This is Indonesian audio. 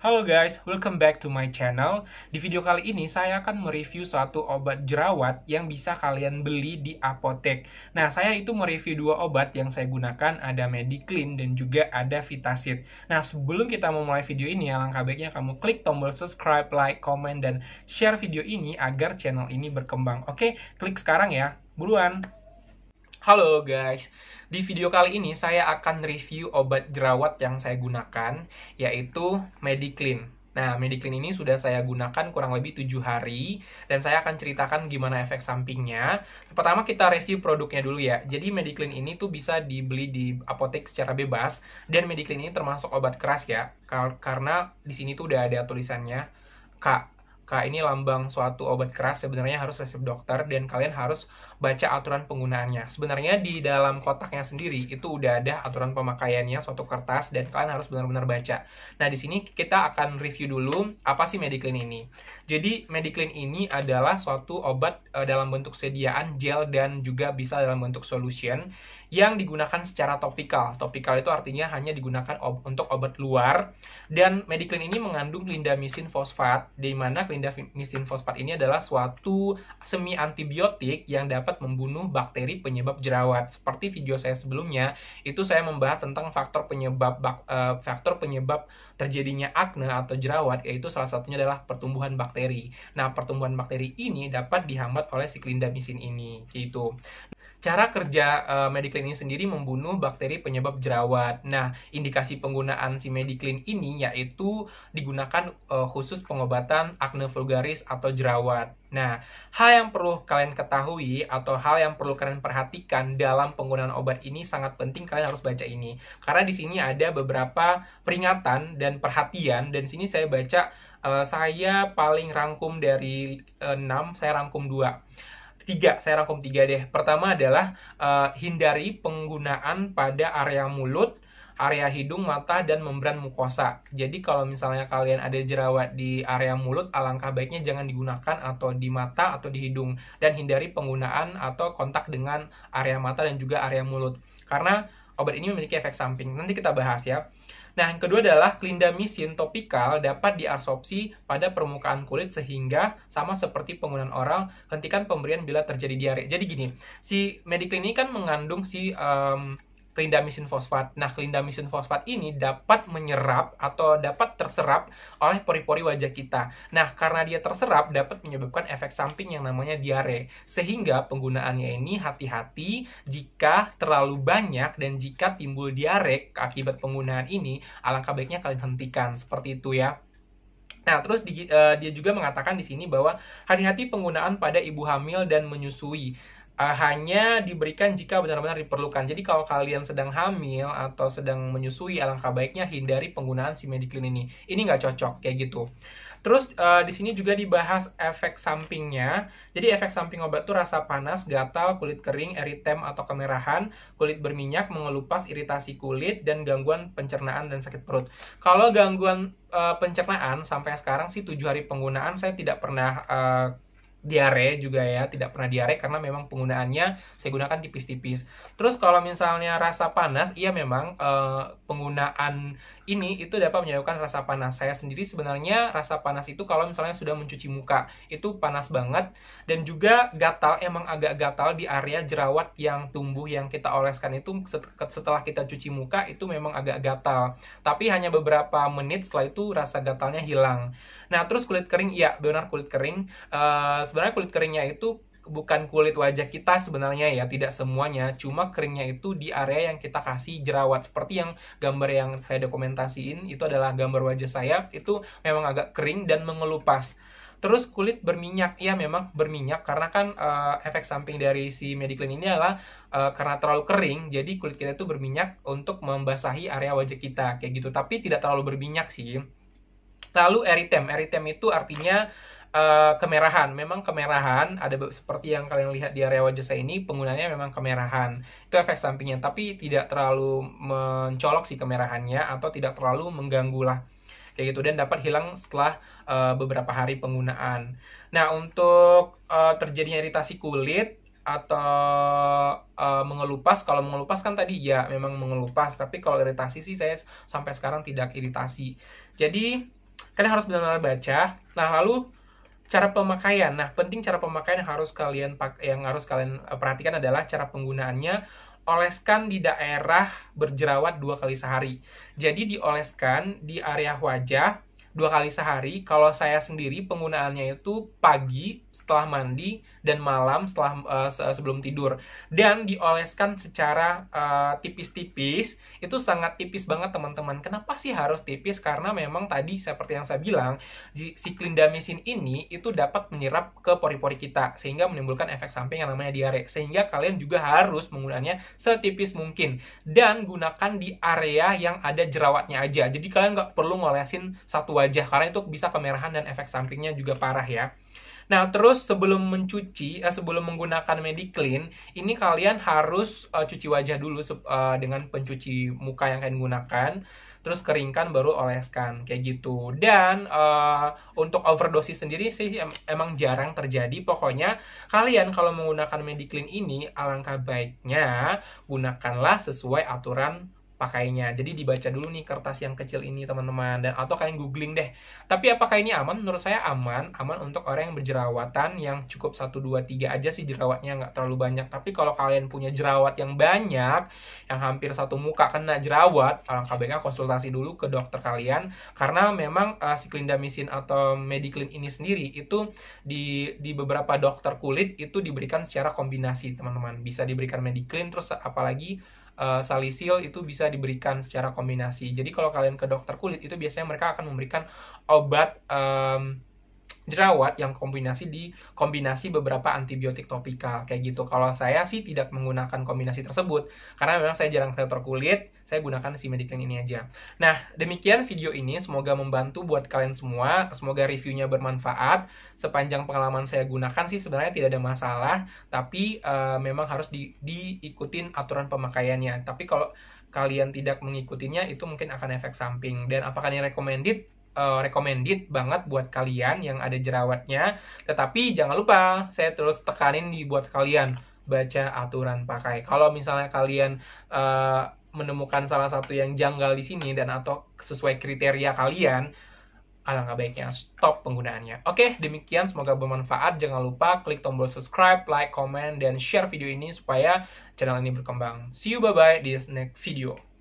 Halo guys, welcome back to my channel. Di video kali ini saya akan mereview suatu obat jerawat yang bisa kalian beli di apotek. Nah, saya itu mereview dua obat yang saya gunakan, ada Mediclean dan juga ada Vitasit. Nah, sebelum kita memulai video ini, alangkah baiknya kamu klik tombol subscribe, like, comment, dan share video ini agar channel ini berkembang. Oke, klik sekarang ya. Buruan! Halo guys, di video kali ini saya akan review obat jerawat yang saya gunakan, yaitu Mediclean. Nah, Mediclean ini sudah saya gunakan kurang lebih 7 hari, dan saya akan ceritakan gimana efek sampingnya. Pertama kita review produknya dulu ya. Jadi Mediclean ini tuh bisa dibeli di apotek secara bebas, dan Mediclean ini termasuk obat keras ya, karena di sini tuh udah ada tulisannya K. Ini lambang suatu obat keras, sebenarnya harus resep dokter dan kalian harus baca aturan penggunaannya. Sebenarnya di dalam kotaknya sendiri itu udah ada aturan pemakaiannya, suatu kertas, dan kalian harus benar-benar baca. Nah, di sini kita akan review dulu apa sih Mediclean ini. Jadi Mediclean ini adalah suatu obat dalam bentuk sediaan gel dan juga bisa dalam bentuk solution yang digunakan secara topikal. Topikal itu artinya hanya digunakan untuk obat luar, dan Mediclean ini mengandung clindamycin fosfat, di mana clindamycin fosfat ini adalah suatu semi antibiotik yang dapat membunuh bakteri penyebab jerawat. Seperti video saya sebelumnya, itu saya membahas tentang faktor penyebab terjadinya akne atau jerawat, yaitu salah satunya adalah pertumbuhan bakteri. Nah, pertumbuhan bakteri ini dapat dihambat oleh si clindamycin ini, gitu. Cara kerja Mediclean ini sendiri membunuh bakteri penyebab jerawat. Nah, indikasi penggunaan si Mediclean ini yaitu digunakan khusus pengobatan acne vulgaris atau jerawat. Nah, hal yang perlu kalian ketahui atau hal yang perlu kalian perhatikan dalam penggunaan obat ini sangat penting, kalian harus baca ini. Karena di sini ada beberapa peringatan dan perhatian, dan di sini saya baca, saya paling rangkum dari 6, saya rangkum 2. Saya rangkum 3 deh. Pertama adalah hindari penggunaan pada area mulut, area hidung, mata, dan membran mukosa. Jadi kalau misalnya kalian ada jerawat di area mulut, alangkah baiknya jangan digunakan atau di mata atau di hidung. Dan hindari penggunaan atau kontak dengan area mata dan juga area mulut. Karena obat ini memiliki efek samping. Nanti kita bahas ya. Nah, yang kedua adalah clindamycin topikal dapat diabsorpsi pada permukaan kulit sehingga sama seperti penggunaan oral, hentikan pemberian bila terjadi diare. Jadi gini, si Mediclean ini kan mengandung si clindamycin fosfat. Nah, clindamycin fosfat ini dapat menyerap atau dapat terserap oleh pori-pori wajah kita. Nah, karena dia terserap dapat menyebabkan efek samping yang namanya diare. Sehingga penggunaannya ini hati-hati jika terlalu banyak, dan jika timbul diare akibat penggunaan ini, alangkah baiknya kalian hentikan. Seperti itu ya. Nah, terus dia juga mengatakan di sini bahwa hati-hati penggunaan pada ibu hamil dan menyusui. Hanya diberikan jika benar-benar diperlukan. Jadi kalau kalian sedang hamil atau sedang menyusui, alangkah baiknya hindari penggunaan si Mediclean ini. Ini nggak cocok kayak gitu. Terus di sini juga dibahas efek sampingnya. Jadi efek samping obat itu rasa panas, gatal, kulit kering, eritem atau kemerahan, kulit berminyak, mengelupas, iritasi kulit, dan gangguan pencernaan dan sakit perut. Kalau gangguan pencernaan sampai sekarang sih 7 hari penggunaan saya tidak pernah diare juga ya, tidak pernah diare karena memang penggunaannya saya gunakan tipis-tipis. Terus kalau misalnya rasa panas, iya memang penggunaan ini itu dapat menyebabkan rasa panas. Saya sendiri sebenarnya rasa panas itu kalau misalnya sudah mencuci muka, itu panas banget, dan juga gatal, emang agak gatal di area jerawat yang tumbuh yang kita oleskan itu setelah kita cuci muka itu memang agak gatal. Tapi hanya beberapa menit setelah itu rasa gatalnya hilang. Nah, terus kulit kering, iya benar kulit kering. Sebenarnya kulit keringnya itu bukan kulit wajah kita sebenarnya ya, tidak semuanya, cuma keringnya itu di area yang kita kasih jerawat. Seperti yang gambar yang saya dokumentasiin, itu adalah gambar wajah saya, itu memang agak kering dan mengelupas. Terus kulit berminyak, ya memang berminyak karena kan efek samping dari si Mediclean ini adalah karena terlalu kering, jadi kulit kita itu berminyak untuk membasahi area wajah kita, kayak gitu. Tapi tidak terlalu berminyak sih. Lalu eritem itu artinya kemerahan. Memang kemerahan, ada seperti yang kalian lihat di area wajah saya ini, penggunanya memang kemerahan. Itu efek sampingnya, tapi tidak terlalu mencolok sih kemerahannya, atau tidak terlalu mengganggu lah. Kayak gitu, dan dapat hilang setelah beberapa hari penggunaan. Nah, untuk terjadinya iritasi kulit atau mengelupas, kalau mengelupas kan tadi ya memang mengelupas, tapi kalau iritasi sih saya sampai sekarang tidak iritasi. Jadi Kalian harus benar-benar baca. Nah, lalu cara pemakaian. Nah, penting cara pemakaian yang harus kalian perhatikan adalah cara penggunaannya. Oleskan di daerah berjerawat 2 kali sehari. Jadi dioleskan di area wajah 2 kali sehari. Kalau saya sendiri penggunaannya itu pagi setelah mandi dan malam sebelum tidur. Dan dioleskan secara tipis-tipis. Itu sangat tipis banget teman-teman. Kenapa sih harus tipis? Karena memang tadi seperti yang saya bilang, si clindamycin ini itu dapat menyerap ke pori-pori kita sehingga menimbulkan efek samping yang namanya diare. Sehingga kalian juga harus menggunakannya setipis mungkin dan gunakan di area yang ada jerawatnya aja. Jadi kalian nggak perlu ngolesin satu wajah karena itu bisa kemerahan dan efek sampingnya juga parah ya. Nah, terus sebelum menggunakan Mediclean, ini kalian harus cuci wajah dulu dengan pencuci muka yang kalian gunakan. Terus keringkan baru oleskan kayak gitu. Dan untuk overdosis sendiri sih emang jarang terjadi. Pokoknya kalian kalau menggunakan Mediclean ini alangkah baiknya gunakanlah sesuai aturan pakainya. Jadi dibaca dulu nih kertas yang kecil ini teman-teman, dan atau kalian googling deh. Tapi apakah ini aman? Menurut saya aman untuk orang yang berjerawatan yang cukup 1, 2, 3 aja sih jerawatnya, nggak terlalu banyak. Tapi kalau kalian punya jerawat yang banyak, yang hampir satu muka kena jerawat, alangkah baiknya konsultasi dulu ke dokter kalian, karena memang si clindamycin atau Mediclean ini sendiri itu di beberapa dokter kulit itu diberikan secara kombinasi teman-teman. Bisa diberikan Mediclean, terus apalagi salicyl itu bisa diberikan secara kombinasi. Jadi kalau kalian ke dokter kulit itu biasanya mereka akan memberikan obat jerawat yang kombinasi beberapa antibiotik topikal kayak gitu. Kalau saya sih tidak menggunakan kombinasi tersebut karena memang saya jarang ke dokter kulit, saya gunakan si Mediclean ini aja. Nah, demikian video ini, semoga membantu buat kalian semua, semoga reviewnya bermanfaat. Sepanjang pengalaman saya gunakan sih sebenarnya tidak ada masalah, tapi memang harus diikutin aturan pemakaiannya. Tapi kalau kalian tidak mengikutinya itu mungkin akan efek samping. Dan apakah ini recommended banget buat kalian yang ada jerawatnya. Tetapi jangan lupa, saya terus tekanin buat kalian baca aturan pakai. Kalau misalnya kalian menemukan salah satu yang janggal di sini dan atau sesuai kriteria kalian, alangkah baiknya stop penggunaannya. Oke, demikian, semoga bermanfaat. Jangan lupa klik tombol subscribe, like, comment, dan share video ini supaya channel ini berkembang. See you, bye-bye di next video.